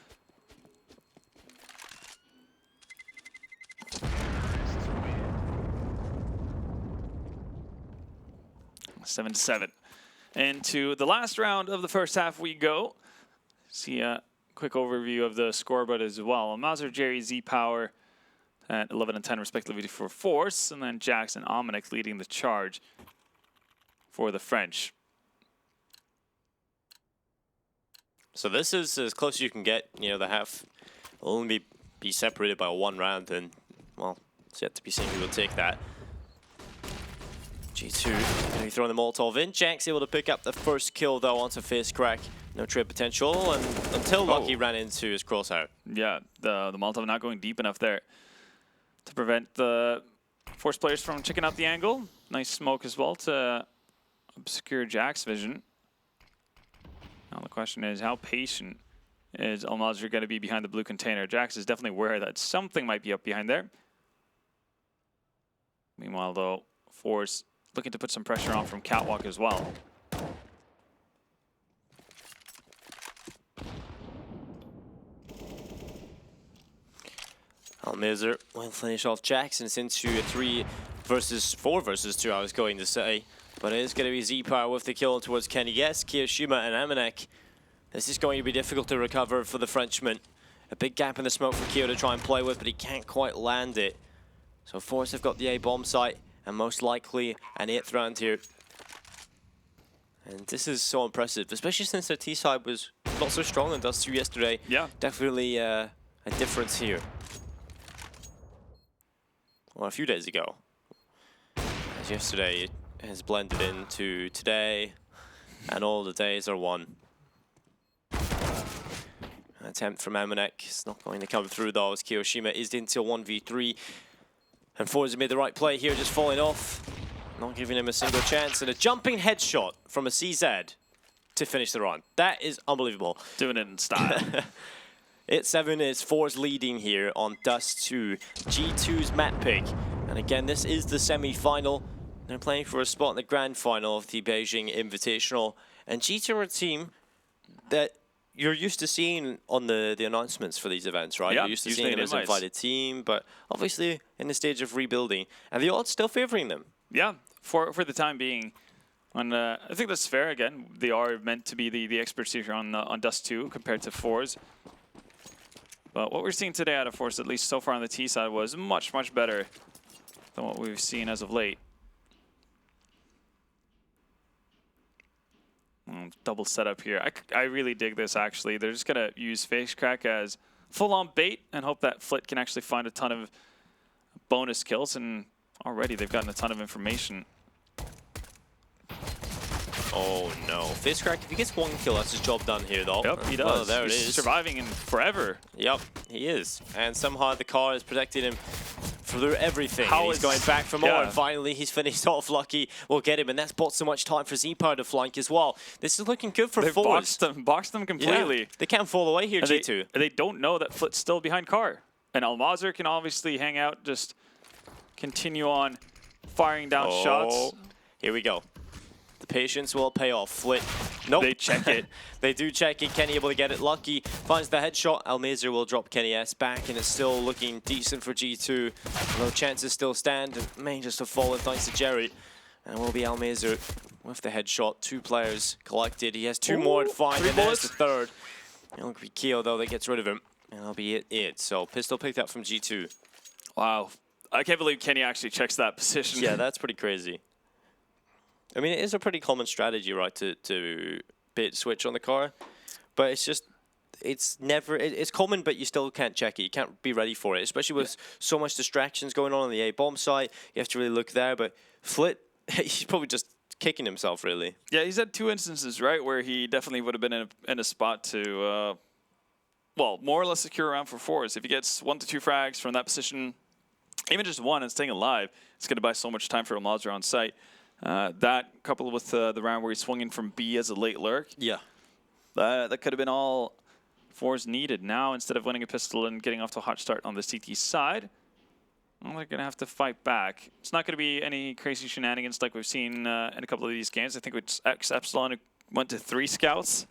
B: Seven to 7. Into the last round of the first half we go. See a quick overview of the scoreboard as well. Mazur, Jerry, Z-Power at 11 and 10 respectively for forZe, and then Jax and Omnic leading the charge for the French.
A: So this is as close as you can get. You know, the half will only be separated by 1 round, and, well, it's yet to be seen who will take that. G2 going to be throwing the Molotov in. Jax able to pick up the first kill, though, onto Face Crack. No trade potential, and until Lucky ran into his crosshair.
B: Yeah, the Molotov not going deep enough there to prevent the forZe players from checking out the angle. Nice smoke as well to obscure Jack's vision. Now the question is, how patient is Almazir going to be behind the blue container? Jax is definitely aware that something might be up behind there. Meanwhile, though, forZe looking to put some pressure on from Catwalk as well.
A: Almazir will finish off Jackson. It's into a 4 versus 2, I was going to say. But it is going to be Z-Power with the kill towards Kenny. Yes, Kiyoshima and Amanek. This is going to be difficult to recover for the Frenchman. A big gap in the smoke for Kyo to try and play with, but he can't quite land it. So forZe have got the A-bomb site. and most likely an 8th round here. And this is so impressive, especially since their T side was not so strong in Dust 2 yesterday.
B: Yeah.
A: Definitely a difference here. Well, a few days ago. As yesterday it has blended into today, and all the days are one. An attempt from Amanek. It's not going to come through though, as Kiyoshima is into a 1v3. And forZe made the right play here, just falling off. Not giving him a single chance. And a jumping headshot from a CZ to finish the run. That is unbelievable.
B: Doing it in style.
A: 8-7 is forZe leading here on Dust 2. G2's map pick. And again, this is the semi-final. They're playing for a spot in the grand final of the Beijing Invitational. And G2 are a team that you're used to seeing on the announcements for these events, right?
B: Yeah,
A: you're used to seeing them as an invited team, but obviously in the stage of rebuilding. And the odds still favoring them.
B: Yeah, for the time being. And I think that's fair. Again, they are meant to be the experts here on Dust 2 compared to forZe. But what we're seeing today out of forZe, at least so far on the T side, was much, much better than what we've seen as of late. Double setup here. I really dig this, actually. They're just going to use Face Crack as full-on bait and hope that Flit can actually find a ton of bonus kills. And already they've gotten a ton of information.
A: Oh no. Face Crack, if he gets 1 kill, that's his job done here though.
B: Yep, he does.
A: Well, there
B: He's
A: it is.
B: surviving in forever.
A: Yep, he is. And somehow the car is protecting him through everything.
B: How
A: he's
B: is-
A: going back for more,
B: yeah.
A: and finally he's finished off. Lucky will get him, and that's bought so much time for Z-Power to flank as well. This is looking good for
B: They've
A: forZe.
B: boxed them completely.
A: Yeah, they can't fall away here,
B: And
A: G2.
B: they don't know that Flit's still behind Car. And Almazer can obviously hang out, just continue on firing down shots.
A: Here we go. The patience will pay off. Flit. Nope.
B: They check it.
A: They do check it. Kenny able to get it. Lucky finds the headshot. Almazer will drop Kenny S back, and it's still looking decent for G2. No chances still stand. And may just have fallen thanks to Jerry. And it will be Almazer with the headshot. 2 players collected. He has 2 more to find,
B: 3
A: and there's the
B: bullets.
A: 3rd. It'll be Keo though that gets rid of him. And that'll be it. So pistol picked up from G2.
B: Wow. I can't believe Kenny actually checks that position.
A: Yeah, that's pretty crazy. I mean, it is a pretty common strategy, right, to bait switch on the car, but it's just, it's common, but you still can't check it. You can't be ready for it, especially with so much distractions going on the A bomb site. You have to really look there, but Flit, he's probably just kicking himself, really.
B: Yeah, he's had 2 instances, right, where he definitely would have been in a spot to, well, more or less secure around for forZe. If he gets 1 to 2 frags from that position, even just 1 and staying alive, it's going to buy so much time for Almazer on site. That coupled with the round where he swung in from B as a late lurk.
A: Yeah.
B: That could have been all forZe needed. Now, instead of winning a pistol and getting off to a hot start on the CT side, well, they're going to have to fight back. It's not going to be any crazy shenanigans like we've seen in a couple of these games. I think it's Epsilon went to 3 scouts.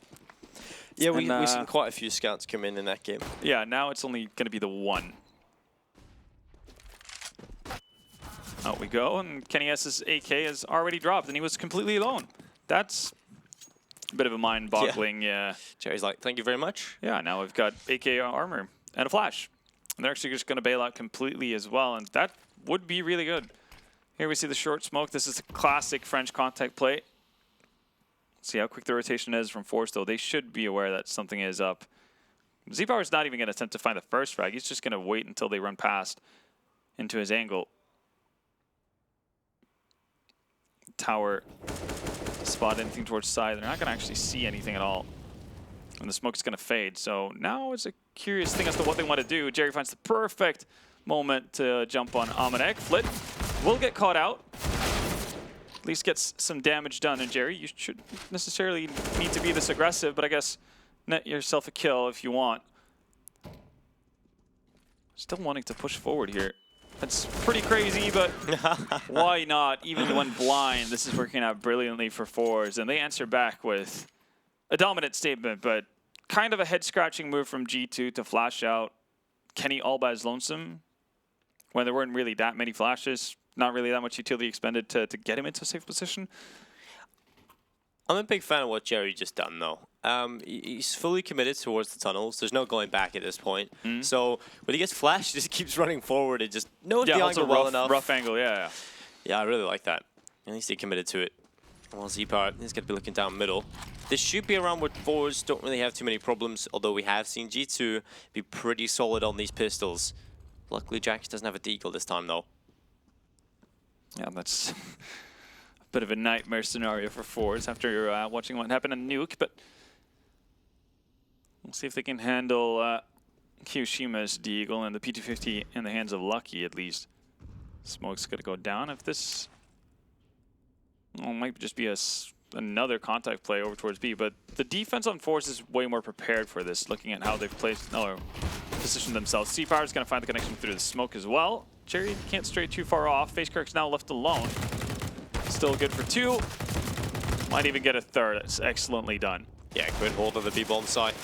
A: Yeah, we've seen quite a few scouts come in that game.
B: Yeah, now it's only going to be the 1. Out we go, and Kenny S's AK has already dropped, and he was completely alone. That's a bit of a mind-boggling, yeah.
A: Jerry's like, thank you very much.
B: Yeah, now we've got AK armor and a flash. And they're actually just going to bail out completely as well, and that would be really good. Here we see the short smoke. This is a classic French contact play. See how quick the rotation is from forZe, though. They should be aware that something is up. Z-Power's not even going to attempt to find the first frag. He's just going to wait until they run past into his angle. Tower spot anything towards side. They're not going to actually see anything at all. And the smoke's going to fade. So now it's a curious thing as to what they want to do. Jerry finds the perfect moment to jump on Amanek. Flit will get caught out. At least gets some damage done. And Jerry, you shouldn't necessarily need to be this aggressive, but I guess net yourself a kill if you want. Still wanting to push forward here. That's pretty crazy, but why not? Even when blind, this is working out brilliantly for forZe. And they answer back with a dominant statement, but kind of a head-scratching move from G2 to flash out Kenny all by his lonesome when there weren't really that many flashes. Not really that much utility expended to get him into a safe position.
A: I'm a big fan of what Jerry just done, though. He's fully committed towards the tunnels. There's no going back at this point. So when he gets flashed, he just keeps running forward and just knows the angle well enough.
B: Rough angle, yeah.
A: Yeah, I really like that. At least he committed to it. Well, ZPower is going to be looking down middle. This should be around where forZe don't really have too many problems, although we have seen G2 be pretty solid on these pistols. Luckily, Jax doesn't have a deagle this time, though.
B: Yeah, that's a bit of a nightmare scenario for forZe after watching what happened in Nuke, but we'll see if they can handle Kiyoshima's deagle and the P250 in the hands of Lucky, at least. Smoke's going to go down. If this might just be another contact play over towards B, but the defense on forZe is way more prepared for this, looking at how they've placed or positioned themselves. C-Power is going to find the connection through the smoke as well. Jerry can't stray too far off. FaceCrack's now left alone. Still good for 2. Might even get a 3rd. That's excellently done.
A: Yeah, good hold of the B-bomb site.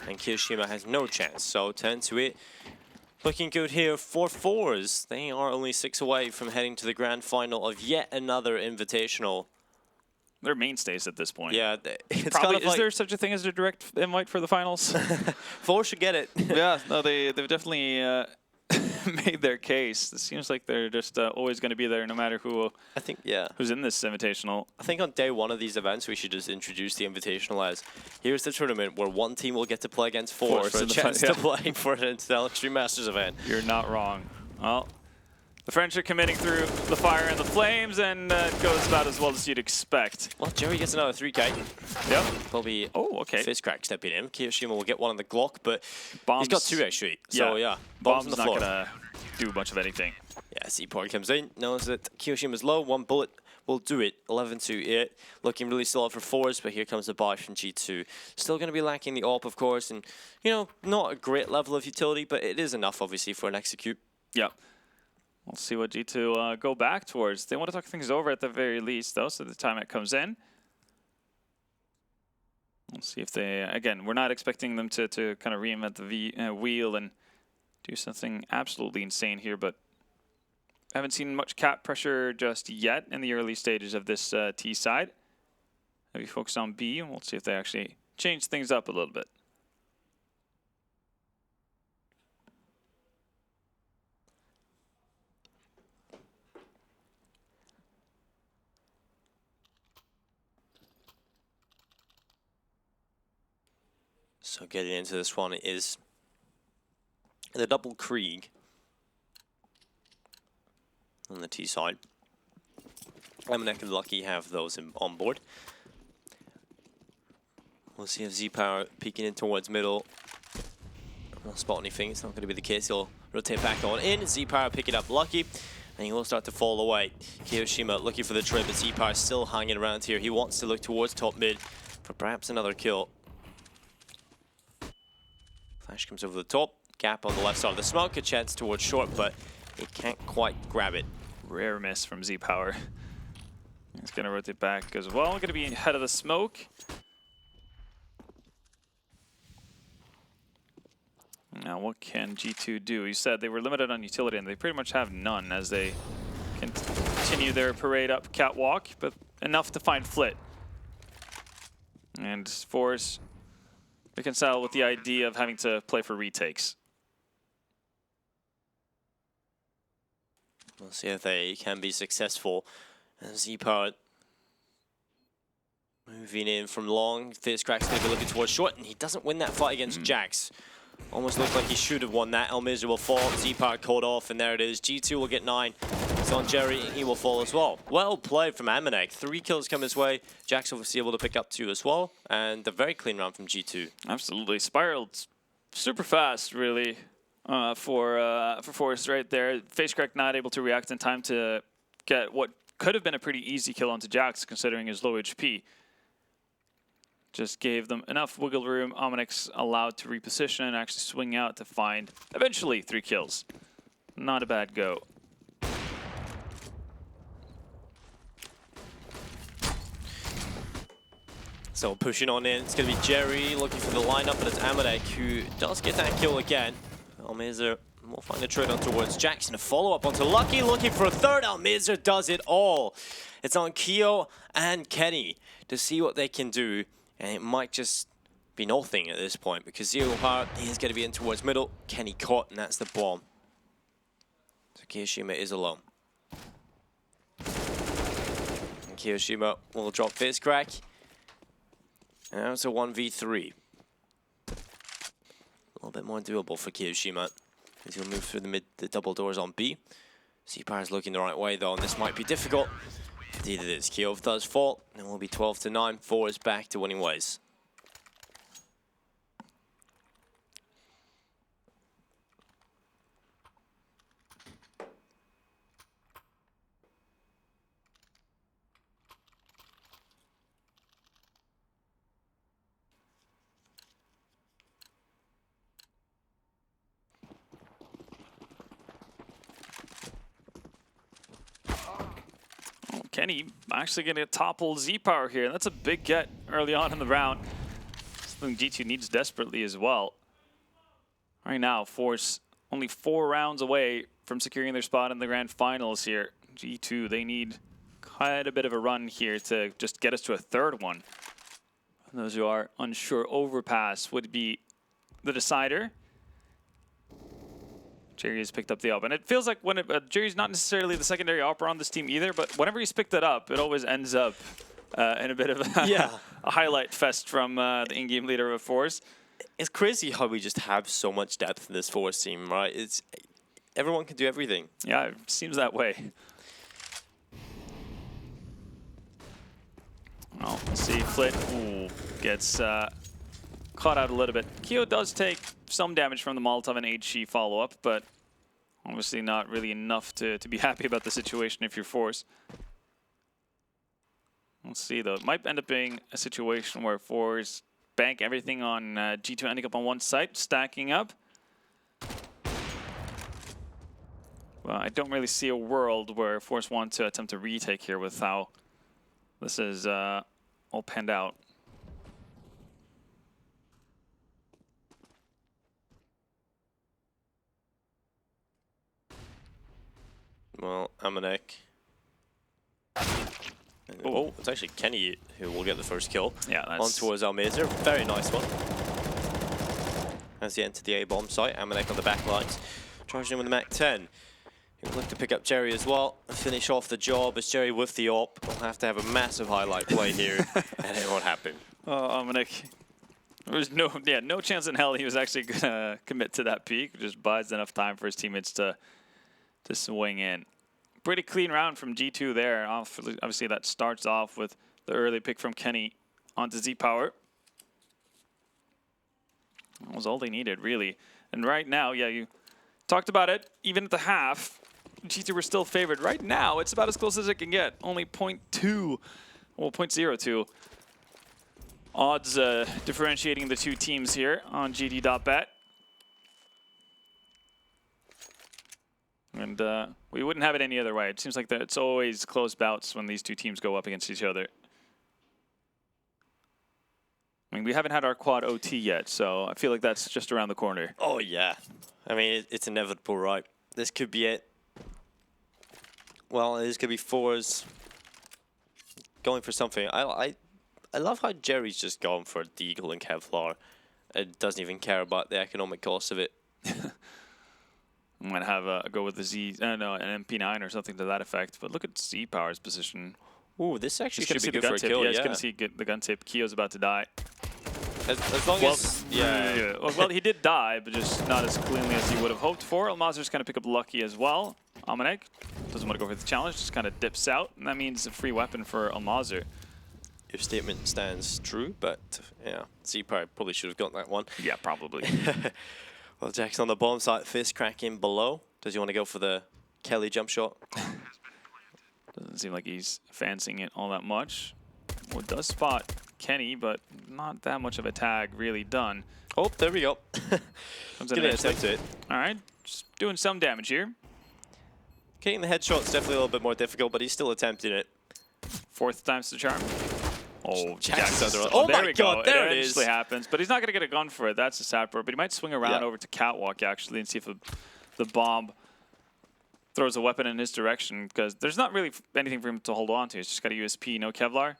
A: And Kiyoshima has no chance, so 10-8. Looking good here for forZe. They are only 6 away from heading to the grand final of yet another invitational.
B: They're mainstays at this point.
A: Yeah, it's
B: probably,
A: kind of like,
B: is there such a thing as a direct invite for the finals?
A: forZe should get it.
B: Yeah, no, they've definitely made their case. It seems like they're just always going to be there no matter who.
A: I think, yeah.
B: Who's in this invitational.
A: I think on day 1 of these events, we should just introduce the invitational as, here's the tournament where one team will get to play against forZe for a chance to play for an Intel Extreme Masters event.
B: You're not wrong. Well, the French are committing through the fire and the flames, and it goes about as well as you'd expect.
A: Well, Jerry gets another 3K.
B: Yep.
A: Probably
B: okay.
A: FaceCrack stepping in. Kiyoshima will get one on the Glock, but
B: Bombs,
A: he's got 2 actually. So yeah,
B: Bomb's
A: on the
B: not
A: floor.
B: going to do much of anything.
A: Yeah, C-Port comes in, knows that Kiyoshima's low, 1 bullet will do it. 11-8, looking really solid for forZe, but here comes the buy from G2. Still going to be lacking the AWP, of course, and, you know, not a great level of utility, but it is enough, obviously, for an execute.
B: Yep. We'll see what G2 go back towards. They want to talk things over at the very least, though, so the time it comes in. We'll see if they, again, we're not expecting them to kind of reinvent the wheel and do something absolutely insane here, but I haven't seen much cap pressure just yet in the early stages of this T side. Maybe focus on B, and we'll see if they actually change things up a little bit.
A: So getting into this one is the double Krieg on the T side. Amanek and Lucky have those on board. We'll see if Z-Power peeking in towards middle. Not spot anything, it's not going to be the case. He'll rotate back on in. Z-Power picking up Lucky, and he will start to fall away. Kiyoshima looking for the trade, but Z-Power still hanging around here. He wants to look towards top mid for perhaps another kill. Flash comes over the top. Gap on the left side of the smoke. A chance towards short, but he can't quite grab it.
B: Rare miss from Z-Power. He's going to rotate back as well. Going to be ahead of the smoke. Now, what can G2 do? You said they were limited on utility, and they pretty much have none as they continue their parade up catwalk, but enough to find Flit. And forZe reconcile with the idea of having to play for retakes.
A: We'll see if they can be successful. And Z-Power moving in from long. FaceCrack's going to be looking towards short, and he doesn't win that fight against Jax. Almost looked like he should have won that. Elmizer will fall. Z-Power caught off, and there it is. G2 will get 9. It's on Jerry, he will fall as well. Well played from Amanek. 3 kills come his way. Jax obviously able to pick up 2 as well. And a very clean round from G2.
B: Absolutely. Spiraled super fast, really, for forZe right there. FaceCrack not able to react in time to get what could have been a pretty easy kill onto Jax, considering his low HP. Just gave them enough wiggle room. Omenix allowed to reposition and actually swing out to find, eventually, 3 kills. Not a bad go.
A: So pushing on in, it's going to be Jerry looking for the lineup, but it's Amanek who does get that kill again. Elmizer will find a trade on towards Jackson. A follow-up onto Lucky, looking for a third. Elmizer does it all. It's on Keo and Kenny to see what they can do. And it might just be nothing at this point because Zero Power is going to be in towards middle. Kenny caught, and that's the bomb. So Kiyoshima is alone. And Kiyoshima will drop Fizz Crack. And now it's a 1v3. A little bit more doable for Kiyoshima. As he'll move through the double doors on B. Seapower's looking the right way though, and this might be difficult. Indeed it is. Kiyov does fall, and we'll be 12-9. forZe back to winning ways.
B: Kenny actually going to topple Z-Power here, and that's a big get early on in the round. Something G2 needs desperately as well. Right now, forZe only 4 rounds away from securing their spot in the grand finals here. G2, they need quite a bit of a run here to just get us to a third one. For those who are unsure, Overpass would be the decider. Jerry has picked up the AWP, and it feels like when Jerry's not necessarily the secondary AWPer on this team either, but whenever he's picked it up, it always ends up in a bit of a, a highlight fest from the in-game leader of forZe.
A: It's crazy how we just have so much depth in this forZe team, right? It's everyone can do everything.
B: Yeah, it seems that way. Oh, let's see, Flit gets caught out a little bit. Keo does take some damage from the Molotov and HE follow-up, but obviously not really enough to be happy about the situation if you're forZe. Let's see, though. It might end up being a situation where forZe bank everything on G2 ending up on one site, stacking up. Well, I don't really see a world where forZe want to attempt to retake here with how this is all panned out.
A: Well, Amanek. Oh, it's actually Kenny who will get the first kill.
B: Yeah, that's...
A: On towards Almazer. Very nice one. As he entered the A-bomb site, Amanek on the back lines. Charging in with the Mac-10. He'll look to pick up Jerry as well and finish off the job as Jerry with the AWP will have to have a massive highlight play here, and it won't happen.
B: Oh, Amanek. There was no chance in hell he was actually going to commit to that peak. Just buys enough time for his teammates to swing in. Pretty clean round from G2 there. Obviously, that starts off with the early pick from Kenny onto Z-Power. That was all they needed, really. And right now, yeah, you talked about it. Even at the half, G2 were still favored. Right now, it's about as close as it can get. Only 0.2, well, 0.02 odds differentiating the two teams here on GG.Bet. And we wouldn't have it any other way. It seems like it's always close bouts when these two teams go up against each other. I mean, we haven't had our quad OT yet, so I feel like that's just around the corner.
A: Oh, yeah. I mean, it's inevitable, right? This could be it. Well, this could be forZe going for something. I love how Jerry's just gone for Deagle and Kevlar. It doesn't even care about the economic cost of it.
B: I'm going to have a go with the an MP9 or something to that effect. But look at Z-Power's position.
A: Ooh, this actually should be good for a
B: tip.
A: kill.
B: Yeah, he's going to see the gun tip. Keo's about to die.
A: As long as... Yeah.
B: Well, he did die, but just not as cleanly as he would have hoped for. Almazer's going to pick up Lucky as well. Amanek doesn't want to go for the challenge, just kind of dips out. And that means a free weapon for Almazer.
A: Your statement stands true, but yeah, Z-Power probably should have gotten that one.
B: Yeah, probably.
A: Well, Jack's on the bomb site, Fizz cracking below. Does he want to go for the Kelly jump shot?
B: Doesn't seem like he's fancying it all that much. Well, it does spot Kenny, but not that much of a tag really done.
A: Oh, there we go.
B: Comes in attempt to it. All right, just doing some damage here.
A: Getting the headshot's definitely a little bit more difficult, but he's still attempting it.
B: 4th time's the charm. Oh,
A: Jack's under.
B: Oh
A: there my God,
B: go.
A: There
B: it
A: is.
B: eventually happens, but he's not going to get a gun for it. That's the sad part. But he might swing around over to Catwalk, actually, and see if the bomb throws a weapon in his direction, because there's not really anything for him to hold on to. He's just got a USP, no Kevlar.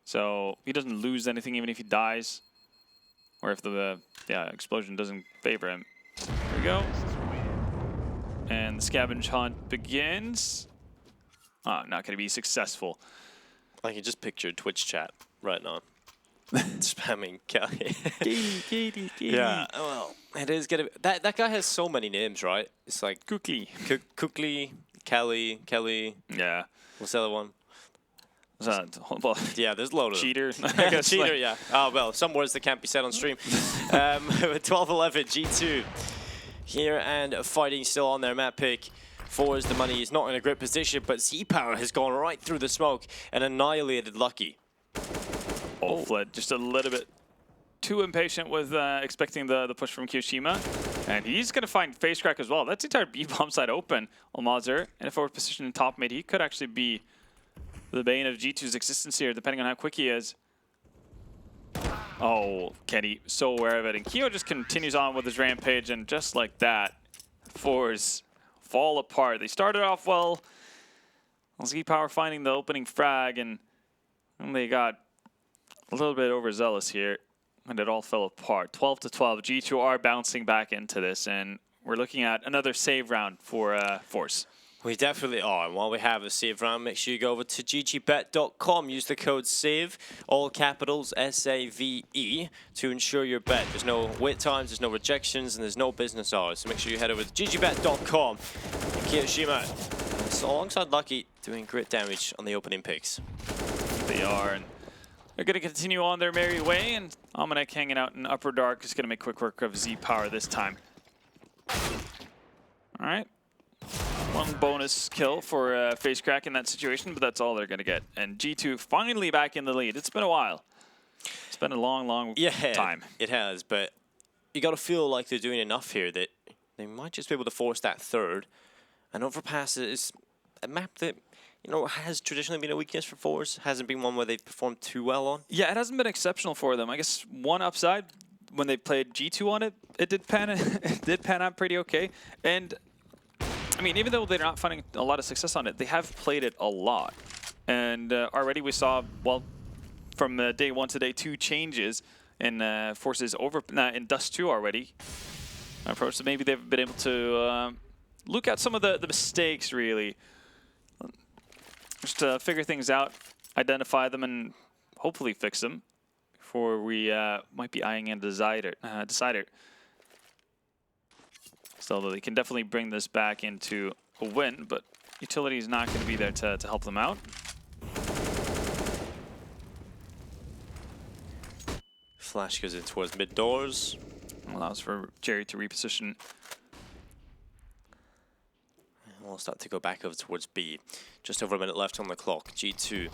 B: So he doesn't lose anything even if he dies, or if the explosion doesn't favor him. Here we go. And the scavenge hunt begins. Not going to be successful.
A: I can just picture Twitch chat right now. Spamming Kelly.
B: Katie.
A: Yeah, well, it is gonna be, that guy has so many names, right? It's like
B: Cookie.
A: Cookley, Kelly.
B: Yeah.
A: What's the other one?
B: Well,
A: Yeah, there's a load of
B: cheater.
A: them.
B: I guess,
A: Cheater,
B: like,
A: yeah. Oh, well, some words that can't be said on stream. 12-11, G2 here and fighting still on their map pick. forZe, the money is not in a great position, but Z-Power has gone right through the smoke and annihilated Lucky.
B: Oh, Fled just a little bit too impatient with expecting the push from Kyoshima. And he's going to find face crack as well. That's the entire B-bomb side open. Almazir in a forward position in top mid. He could actually be the bane of G2's existence here, depending on how quick he is. Oh, Kenny, so aware of it. And Kyo just continues on with his rampage, and just like that, forZe fall apart. They started off well. Z-Power finding the opening frag, and they got a little bit overzealous here, and it all fell apart. 12-12, G2 are bouncing back into this, and we're looking at another save round for forZe.
A: We definitely are, and while we have a save round, make sure you go over to GG.Bet.com, use the code SAVE, all capitals, S-A-V-E, to ensure your bet. There's no wait times, there's no rejections, and there's no business hours, so make sure you head over to GG.Bet.com. And Kyoshima, alongside Lucky, doing great damage on the opening picks.
B: They are, and they're going to continue on their merry way, and Amanek hanging out in Upper Dark is going to make quick work of Z-Power this time. All right. One bonus kill for face crack in that situation, but that's all they're going to get. And G2 finally back in the lead. It's been a while. It's been a long time.
A: It has, but you got to feel like they're doing enough here that they might just be able to force that third. And Overpass is a map that, you know, has traditionally been a weakness for forZe. Hasn't been one where they've performed too well on.
B: Yeah, it hasn't been exceptional for them. I guess one upside, when they played G2 on it, it did pan out pretty okay. And I mean, even though they're not finding a lot of success on it, they have played it a lot. And already we saw, well, from day 1 to day 2 changes in forZe's in Dust 2 already. Approach, so maybe they've been able to look at some of the mistakes, really. Just figure things out, identify them, and hopefully fix them before we might be eyeing a decider. So they can definitely bring this back into a win, but utility is not going to be there to help them out.
A: Flash goes in towards mid doors.
B: Allows for Jerry to reposition.
A: We'll start to go back over towards B. Just over a minute left on the clock. G2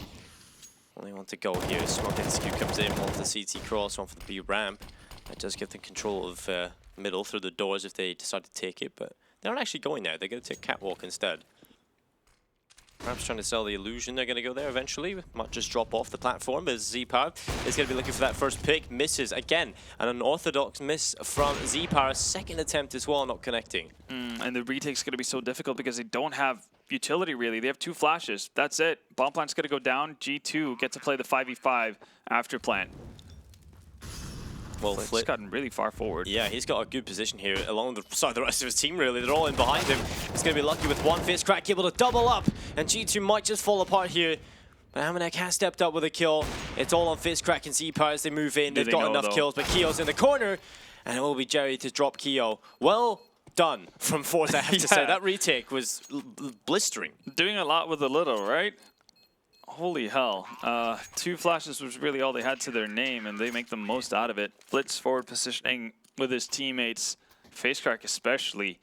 A: only want to go here. Smokinski comes in, one for the CT cross, one for the B ramp. That does give them control of middle through the doors if they decide to take it, but they're not actually going there. They're going to take Catwalk instead. Perhaps trying to sell the illusion they're going to go there eventually. Might just drop off the platform as Z-Power is going to be looking for that first pick. Misses again. And an unorthodox miss from Z-Power. Second attempt as well, not connecting.
B: And the retake's going to be so difficult because they don't have utility, really. They have 2 flashes. That's it. Bomb plant's going to go down. G2 get to play the 5v5 after plant.
A: Well,
B: Flip's gotten really far forward.
A: Yeah, he's got a good position here along the side of the rest of his team, really. They're all in behind him. He's going to be lucky with one face crack, able to double up. And G2 might just fall apart here. But Amanek has stepped up with a kill. It's all on face crack and Z-Power as they move in. They've got enough kills, but Keo's in the corner. And it will be Jerry to drop Keo. Well done from forZe, I have to say. That retake was blistering.
B: Doing a lot with a little, right? Holy hell. 2 flashes was really all they had to their name, and they make the most out of it. Blitz forward positioning with his teammates, face crack especially,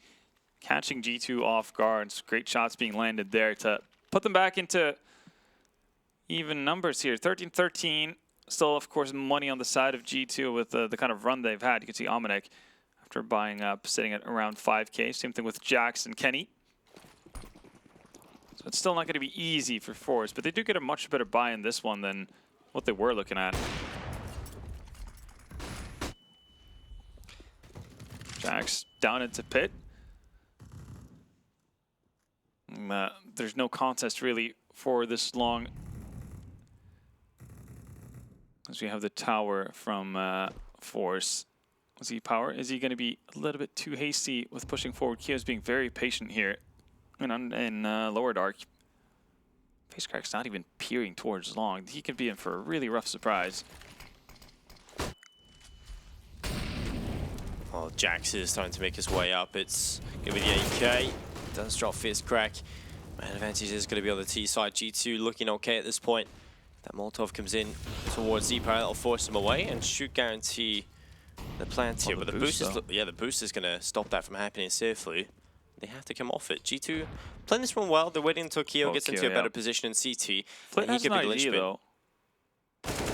B: catching G2 off guard. Great shots being landed there to put them back into even numbers here. 13-13. Still, of course, money on the side of G2 with the kind of run they've had. You can see Amanek, after buying up, sitting at around 5K. Same thing with Jax and Kenny. So it's still not going to be easy for forZe, but they do get a much better buy in this one than what they were looking at. Jax down into pit. There's no contest really for this long, as we have the tower from forZe. Z-Power, is he going to be a little bit too hasty with pushing forward? Kio's being very patient here in lower dark. FaceCrack's not even peering towards long. He could be in for a really rough surprise.
A: Well, Jax is starting to make his way up. It's going to be the 8K. Does drop FaceCrack. Man advantage is going to be on the T side. G2 looking okay at this point. That Molotov comes in towards ZPower. That'll force him away and should guarantee the plant here. But the boost is, yeah, the boost is going to stop that from happening safely. They have to come off it. G2 playing this one well. They're waiting until Keo gets into a better position in CT.
B: Flit has an idea, though.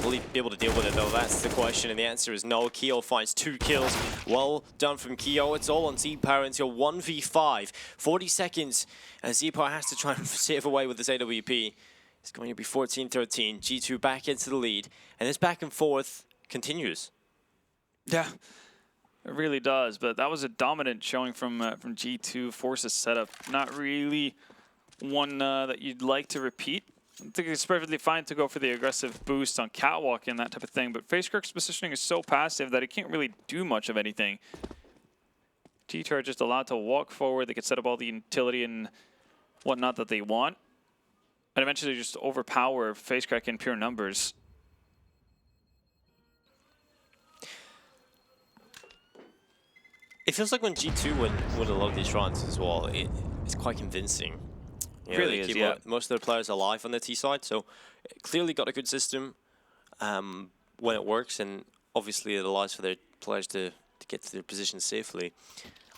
A: Will he be able to deal with it, though? That's the question, and the answer is no. Keo finds 2 kills. Well done from Keo. It's all on ZPower until 1v5. 40 seconds, and ZPower has to try and save away with this AWP. It's going to be 14-13. G2 back into the lead, and this back and forth continues.
B: Yeah, it really does. But that was a dominant showing from G2. forZe setup, not really one that you'd like to repeat. I think it's perfectly fine to go for the aggressive boost on catwalk and that type of thing, but FaceCrack's positioning is so passive that it can't really do much of anything. G2 are just allowed to walk forward. They can set up all the utility and whatnot that they want, and eventually just overpower FaceCrack in pure numbers.
A: It feels like when G2 win a lot of these runs as well, it's quite convincing. You know,
B: really is, yeah.
A: Most of their players alive on the T side, so clearly got a good system when it works, and obviously it allows for their players to get to their positions safely.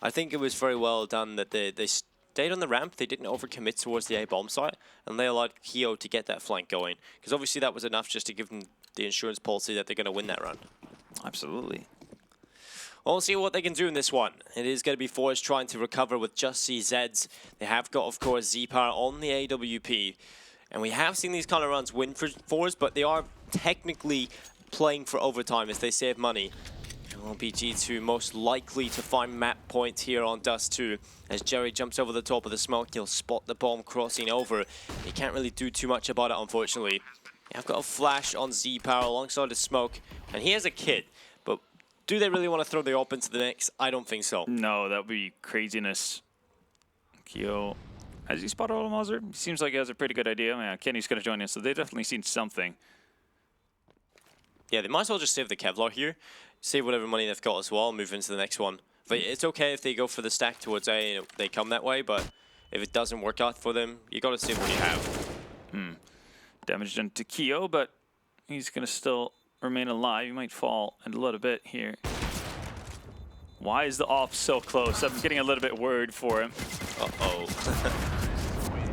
A: I think it was very well done that they stayed on the ramp. They didn't overcommit towards the A bomb site, and they allowed Keo to get that flank going, because obviously that was enough just to give them the insurance policy that they're going to win that round.
B: Absolutely.
A: We'll see what they can do in this one. It is going to be forZe trying to recover with just CZs. They have got, of course, ZPower on the AWP. And we have seen these kind of runs win for forZe, but they are technically playing for overtime as they save money. It will be G2 most likely to find map points here on Dust 2. As Jerry jumps over the top of the smoke, he'll spot the bomb crossing over. He can't really do too much about it, unfortunately. I've got a flash on ZPower alongside the smoke, and he has a kit. Do they really want to throw the AWP into the mix? I don't think so.
B: No, that would be craziness. Keo, has he spotted Almazar? Seems like he has a pretty good idea. Yeah, Kenny's going to join in, so they've definitely seen something.
A: Yeah, they might as well just save the Kevlar here. Save whatever money they've got as well, move into the next one. But it's okay if they go for the stack towards A and they come that way, but if it doesn't work out for them, you got to save what you have.
B: Damage done to Keo, but he's going to still remain alive. He might fall a little bit here. Why is the off so close? I'm getting a little bit worried for him.
A: Uh-oh.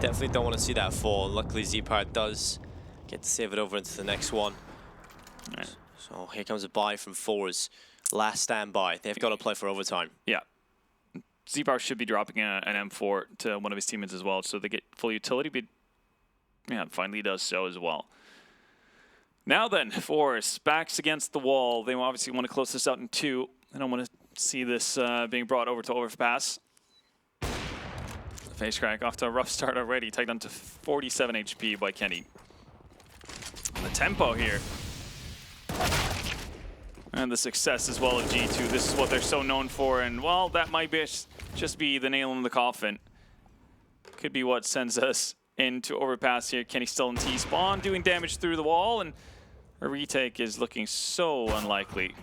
A: Definitely don't want to see that fall. Luckily, ZPower does get to save it over into the next one. Right. So here comes a buy from forZe. Last standby. They've got to play for overtime.
B: Yeah. ZPower should be dropping an M4 to one of his teammates as well, so they get full utility, but yeah, finally does so as well. Now then, forZe backs against the wall. They obviously want to close this out in 2. They don't want to see this being brought over to overpass. FaceCrack off to a rough start already, taken down to 47 HP by Kenny. And the tempo here. And the success as well of G2. This is what they're so known for, and well, that might be just be the nail in the coffin. Could be what sends us into overpass here. Kenny still in T-spawn, doing damage through the wall, and a retake is looking so unlikely.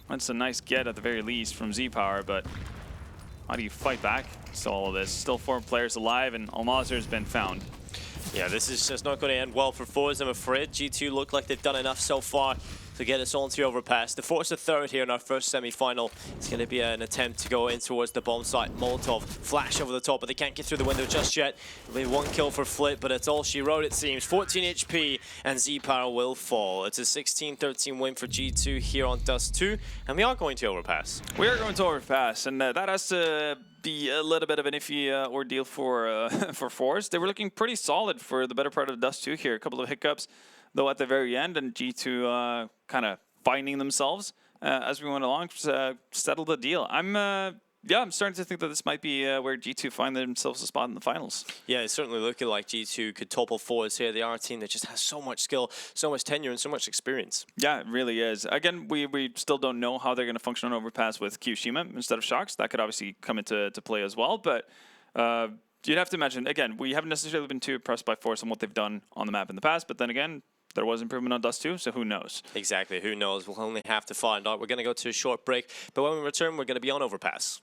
B: That's a nice get at the very least from ZPower, but how do you fight back to all of this? Still 4 players alive, and Almazar has been found.
A: Yeah, this is just not going to end well for forZe, I'm afraid. G2 look like they've done enough so far to get us on to overpass. The force a third here in our first semi-final. It's going to be an attempt to go in towards the bomb site. Molotov flash over the top, but they can't get through the window just yet. It'll be 1 kill for Flit, but it's all she wrote, it seems. 14 HP, and ZPower will fall. It's a 16-13 win for G2 here on Dust 2, and we are going to overpass.
B: We are going to overpass, and that has to be a little bit of an iffy ordeal for forZe. They were looking pretty solid for the better part of Dust 2 here. A couple of hiccups, though, at the very end, and G2 kind of finding themselves as we went along, settled the deal. I'm starting to think that this might be where G2 find themselves a spot in the finals.
A: Yeah, it's certainly looking like G2 could topple forZe here. They are a team that just has so much skill, so much tenure, and so much experience.
B: Yeah, it really is. Again, we still don't know how they're going to function on overpass with Kyoshima instead of Shocks. That could obviously come into play as well, but you'd have to imagine, again, we haven't necessarily been too impressed by forZe and what they've done on the map in the past, but then again, there was improvement on Dust 2, so who knows?
A: Exactly, who knows? We'll only have to find out. We're going to go to a short break, but when we return, we're going to be on Overpass.